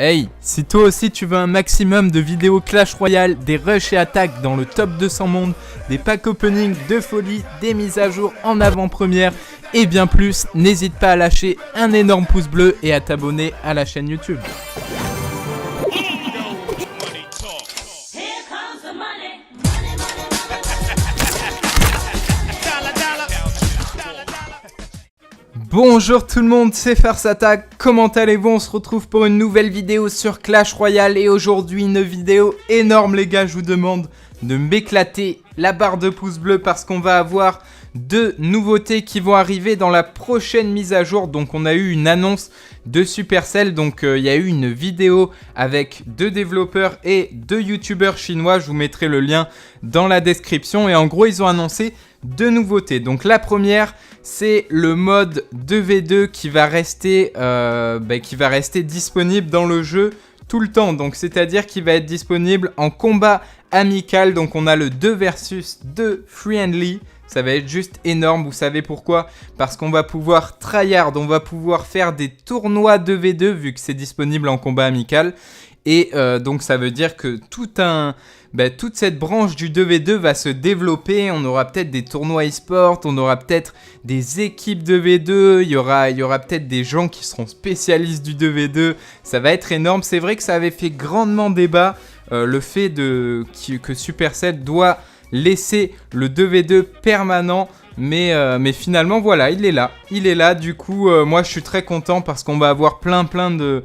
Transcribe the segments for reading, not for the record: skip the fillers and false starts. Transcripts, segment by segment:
Hey, si toi aussi tu veux un maximum de vidéos Clash Royale, des rushs et attaques dans le top 200 monde, des packs opening de folie, des mises à jour en avant-première et bien plus, n'hésite pas à lâcher un énorme pouce bleu et à t'abonner à la chaîne YouTube. Bonjour tout le monde, c'est Farce Attack, comment allez-vous? On se retrouve pour une nouvelle vidéo sur Clash Royale et aujourd'hui une vidéo énorme les gars, je vous demande de m'éclater la barre de pouce bleu parce qu'on va avoir deux nouveautés qui vont arriver dans la prochaine mise à jour. Donc on a eu une annonce de Supercell, donc il y a eu une vidéo avec deux développeurs et deux youtubeurs chinois, je vous mettrai le lien dans la description et en gros ils ont annoncé deux nouveautés. Donc la première, c'est le mode 2v2 qui va rester disponible dans le jeu tout le temps. Donc c'est-à-dire qu'il va être disponible en combat amical. Donc on a le 2 versus 2 friendly. Ça va être juste énorme. Vous savez pourquoi? Parce qu'on va pouvoir tryhard, on va pouvoir faire des tournois 2v2 vu que c'est disponible en combat amical. Et donc ça veut dire que toute cette branche du 2v2 va se développer. On aura peut-être des tournois e-sport, on aura peut-être des équipes 2v2, il y aura peut-être des gens qui seront spécialistes du 2v2. Ça va être énorme. C'est vrai que ça avait fait grandement débat le fait que Supercell doit laisser le 2v2 permanent. Mais finalement voilà, il est là, du coup moi je suis très content parce qu'on va avoir plein de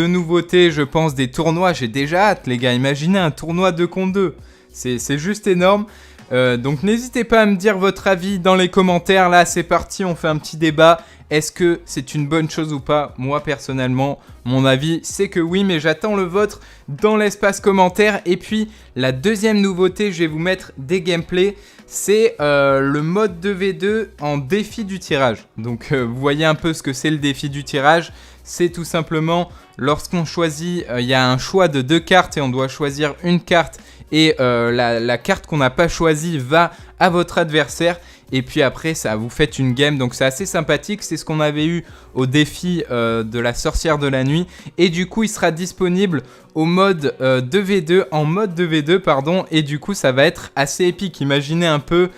nouveautés, je pense, des tournois, j'ai déjà hâte les gars, imaginez un tournoi 2 contre 2, c'est juste énorme. Donc n'hésitez pas à me dire votre avis dans les commentaires, là c'est parti, on fait un petit débat. Est-ce que c'est une bonne chose ou pas? Moi personnellement, mon avis c'est que oui, mais j'attends le vôtre dans l'espace commentaire. Et puis la deuxième nouveauté, je vais vous mettre des gameplays, c'est le mode 2v2 en défi du tirage. Donc vous voyez un peu ce que c'est le défi du tirage. C'est tout simplement lorsqu'on choisit, il y a un choix de deux cartes et on doit choisir une carte. Et la carte qu'on n'a pas choisie va à votre adversaire. Et puis après, ça vous faites une game. Donc c'est assez sympathique. C'est ce qu'on avait eu au défi de la sorcière de la nuit. Et du coup, il sera disponible au mode 2v2, en mode 2v2, pardon. Et du coup, ça va être assez épique. Imaginez un peu,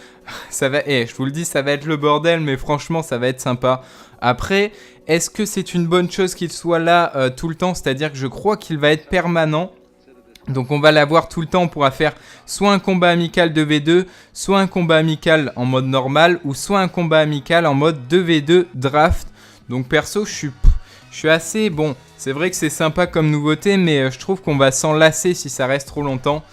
ça va, je vous le dis, ça va être le bordel. Mais franchement, ça va être sympa. Après, est-ce que c'est une bonne chose qu'il soit là tout le temps? C'est-à-dire que je crois qu'il va être permanent. Donc on va l'avoir tout le temps, on pourra faire soit un combat amical 2v2, soit un combat amical en mode normal, ou soit un combat amical en mode 2v2 draft. Donc perso, je suis assez... Bon, c'est vrai que c'est sympa comme nouveauté, mais je trouve qu'on va s'en lasser si ça reste trop longtemps.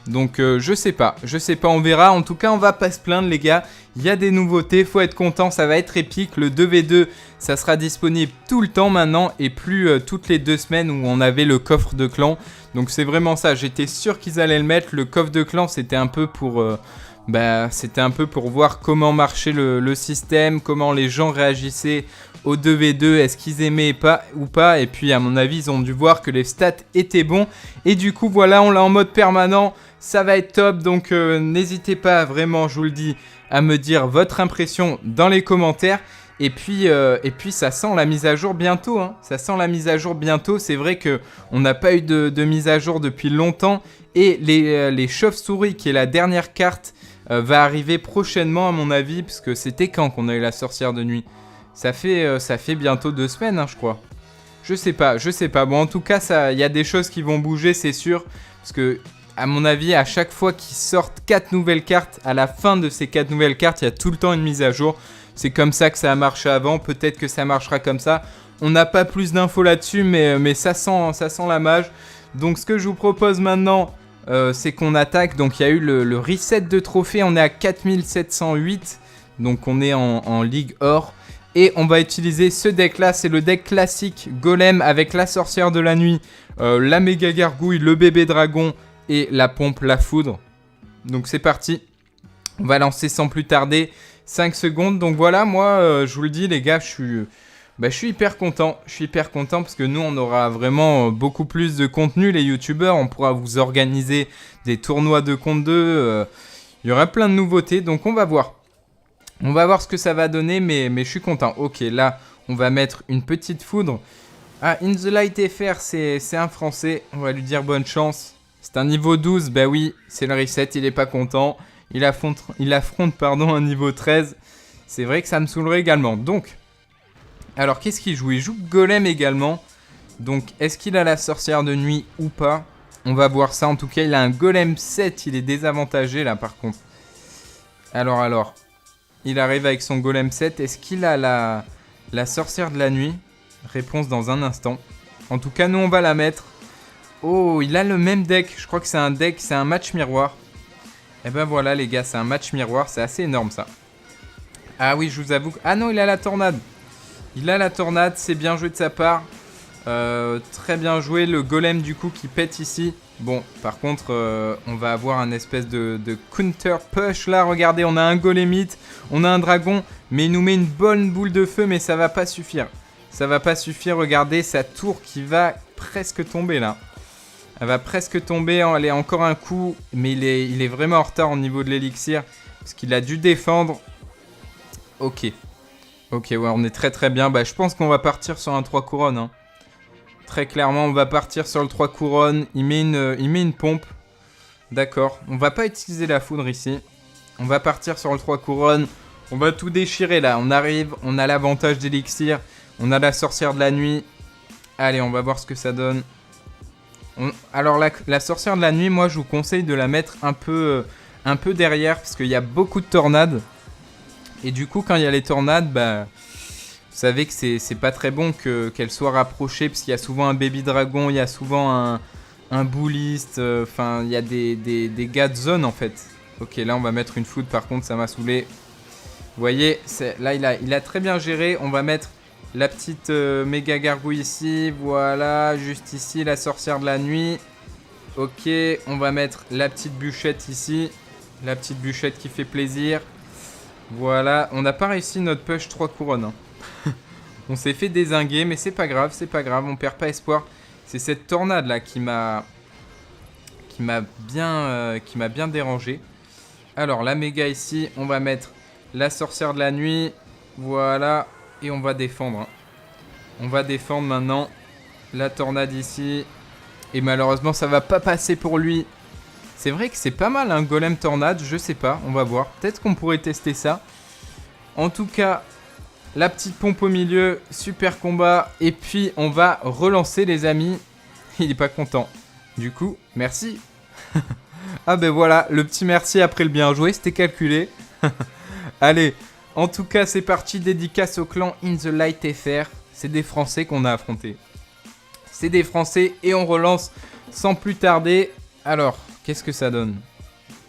Donc je sais pas, on verra. En tout cas, on va pas se plaindre les gars. Il y a des nouveautés, faut être content, ça va être épique. Le 2v2, ça sera disponible tout le temps maintenant et plus toutes les 2 semaines où on avait le coffre de clan. Donc c'est vraiment ça, j'étais sûr qu'ils allaient le mettre. Le coffre de clan, c'était un peu pour voir comment marchait le système, comment les gens réagissaient au 2v2, est-ce qu'ils aimaient ou pas. Et puis à mon avis, ils ont dû voir que les stats étaient bons. Et du coup, voilà, on l'a en mode permanent. Ça va être top, donc n'hésitez pas vraiment, je vous le dis, à me dire votre impression dans les commentaires. Et puis ça sent la mise à jour bientôt, hein. Ça sent la mise à jour bientôt. C'est vrai qu'on n'a pas eu de mise à jour depuis longtemps. Et les chauves-souris, qui est la dernière carte, va arriver prochainement à mon avis. Parce que c'était quand qu'on a eu la sorcière de nuit? Ça fait bientôt 2 semaines, hein, je crois. Je sais pas. Bon, en tout cas, il y a des choses qui vont bouger, c'est sûr. Parce que, à mon avis, à chaque fois qu'ils sortent 4 nouvelles cartes, à la fin de ces 4 nouvelles cartes, il y a tout le temps une mise à jour. C'est comme ça que ça a marché avant, peut-être que ça marchera comme ça. On n'a pas plus d'infos là-dessus, mais ça sent la mage. Donc ce que je vous propose maintenant, c'est qu'on attaque. Donc il y a eu le reset de trophée, on est à 4708. Donc on est en Ligue Or. Et on va utiliser ce deck là, c'est le deck classique Golem avec la sorcière de la nuit, la méga gargouille, le bébé dragon et la pompe la foudre. Donc c'est parti, on va lancer sans plus tarder. 5 secondes, donc voilà, moi je vous le dis les gars, je suis hyper content. Je suis hyper content parce que nous on aura vraiment beaucoup plus de contenu, les youtubeurs. On pourra vous organiser des tournois 2 contre 2. Il y aura plein de nouveautés, donc on va voir. On va voir ce que ça va donner, mais je suis content. Ok, là on va mettre une petite foudre. Ah, In the Light FR, c'est un français. On va lui dire bonne chance. C'est un niveau 12. Bah oui, c'est le reset. Il est pas content. Il affronte un niveau 13. C'est vrai que ça me saoulerait également. Donc, alors qu'est-ce qu'il joue? Il joue Golem également. Donc, est-ce qu'il a la sorcière de nuit ou pas? On va voir ça. En tout cas, il a un Golem 7. Il est désavantagé là par contre. Alors. Il arrive avec son Golem 7. Est-ce qu'il a la sorcière de la nuit? Réponse dans un instant. En tout cas, nous, on va la mettre. Oh, il a le même deck. Je crois que c'est un deck, c'est un match miroir. Et ben voilà, les gars, c'est un match miroir. C'est assez énorme, ça. Ah oui, je vous avoue. Ah non, il a la tornade. Il a la tornade. C'est bien joué de sa part. Très bien joué. Le golem, du coup, qui pète ici. Bon, par contre, on va avoir un espèce de counter push. Là, regardez, on a un golemite. On a un dragon. Mais il nous met une bonne boule de feu. Mais ça va pas suffire. Ça va pas suffire, regardez sa tour qui va presque tomber là. Elle va presque tomber, elle est encore un coup, mais il est vraiment en retard au niveau de l'élixir. Parce qu'il a dû défendre. Ok, ouais, on est très bien. Bah, je pense qu'on va partir sur un 3 couronnes. Hein. Très clairement, on va partir sur le 3 couronnes. Il met une pompe. D'accord, on va pas utiliser la foudre ici. On va partir sur le 3 couronnes. On va tout déchirer là. On arrive, on a l'avantage d'élixir. On a la sorcière de la nuit. Allez, on va voir ce que ça donne. Alors, la sorcière de la nuit, moi, je vous conseille de la mettre un peu derrière. Parce qu'il y a beaucoup de tornades. Et du coup, quand il y a les tornades, bah, vous savez que c'est pas très bon qu'elle soit rapprochée. Parce qu'il y a souvent un baby dragon, il y a souvent un bulliste. Enfin, il y a des gars de zone, en fait. Ok, là, on va mettre une foudre. Par contre, ça m'a saoulé. Vous voyez, là, il a très bien géré. On va mettre... la petite méga gargouille ici, voilà, juste ici, la sorcière de la nuit. Ok, on va mettre la petite bûchette ici. La petite bûchette qui fait plaisir. Voilà, on n'a pas réussi notre push 3 couronnes. Hein. On s'est fait dézinguer, mais c'est pas grave, on perd pas espoir. C'est cette tornade là qui m'a bien dérangé. Alors, la méga ici, on va mettre la sorcière de la nuit. Voilà. Et on va défendre. Hein. On va défendre maintenant. La tornade ici. Et malheureusement, ça va pas passer pour lui. C'est vrai que c'est pas mal un golem tornade. Je sais pas. On va voir. Peut-être qu'on pourrait tester ça. En tout cas, la petite pompe au milieu. Super combat. Et puis, on va relancer les amis. Il est pas content. Du coup, merci. Ah ben voilà. Le petit merci après le bien joué. C'était calculé. Allez. En tout cas, c'est parti, dédicace au clan In the Light FR. C'est des Français qu'on a affrontés. C'est des Français et on relance sans plus tarder. Alors, qu'est-ce que ça donne?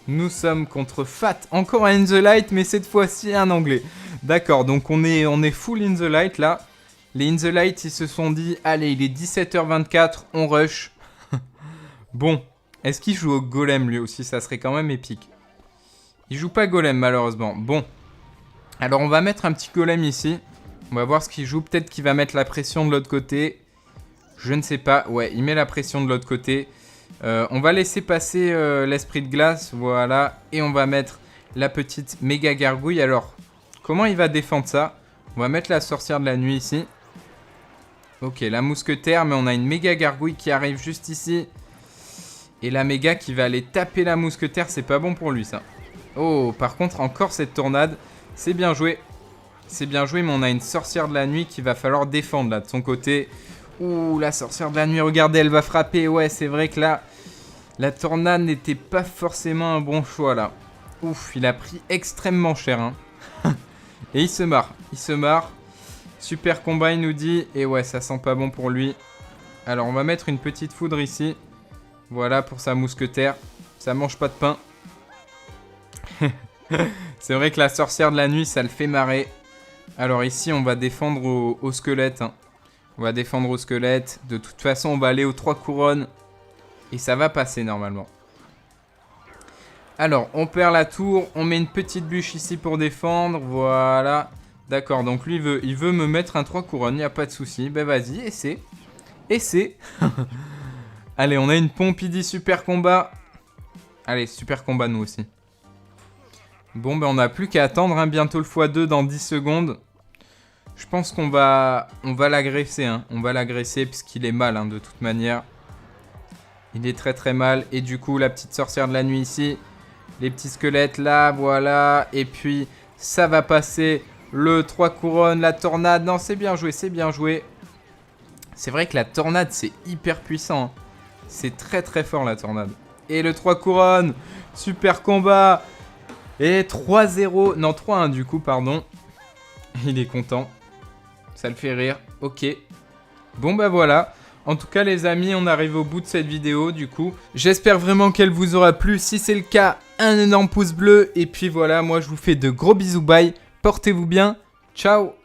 Nous sommes contre Fat, encore un In the Light, mais cette fois-ci un anglais. D'accord, donc on est full In the Light là. Les In the Light, ils se sont dit, allez, il est 17h24, on rush. Bon, est-ce qu'il joue au golem lui aussi? Ça serait quand même épique. Il joue pas golem malheureusement. Bon. Alors on va mettre un petit golem ici. On va voir ce qu'il joue. Peut-être qu'il va mettre la pression de l'autre côté. Je ne sais pas. Ouais, il met la pression de l'autre côté. On va laisser passer l'esprit de glace. Voilà. Et on va mettre la petite méga gargouille. Alors, comment il va défendre ça? On va mettre la sorcière de la nuit ici. Ok, la mousquetaire. Mais on a une méga gargouille qui arrive juste ici. Et la méga qui va aller taper la mousquetaire. C'est pas bon pour lui ça. Oh, par contre, encore cette tornade. C'est bien joué. C'est bien joué, mais on a une sorcière de la nuit qu'il va falloir défendre là de son côté. Ouh, la sorcière de la nuit, regardez, elle va frapper. Ouais, c'est vrai que là, la tornade n'était pas forcément un bon choix là. Ouf, il a pris extrêmement cher. Hein. Et il se marre. Super combat, il nous dit. Et ouais, ça sent pas bon pour lui. Alors, on va mettre une petite foudre ici. Voilà pour sa mousquetaire. Ça mange pas de pain. C'est vrai que la sorcière de la nuit, ça le fait marrer. Alors ici, on va défendre au squelette. Hein. On va défendre au squelette. De toute façon, on va aller aux 3 couronnes. Et ça va passer normalement. Alors, on perd la tour. On met une petite bûche ici pour défendre. Voilà. D'accord, donc lui, il veut me mettre un 3 couronnes. Il n'y a pas de souci. Ben vas-y, essaie. Essaie. Allez, on a une pompe. Il dit super combat. Allez, super combat nous aussi. Bon, ben on n'a plus qu'à attendre, hein, bientôt le x2 dans 10 secondes. Je pense qu'on va l'agresser, hein. On va l'agresser puisqu'il est mal, hein, de toute manière. Il est très très mal. Et du coup, la petite sorcière de la nuit ici. Les petits squelettes là, voilà. Et puis, ça va passer. Le 3 couronnes, la tornade. Non, c'est bien joué, c'est bien joué. C'est vrai que la tornade, c'est hyper puissant, hein. C'est très très fort la tornade. Et le 3 couronnes. Super combat. Et 3-0. Non, 3-1 du coup, pardon. Il est content. Ça le fait rire. Ok. Bon bah voilà. En tout cas les amis, on arrive au bout de cette vidéo du coup. J'espère vraiment qu'elle vous aura plu. Si c'est le cas, un énorme pouce bleu. Et puis voilà, moi je vous fais de gros bisous. Bye. Portez-vous bien. Ciao.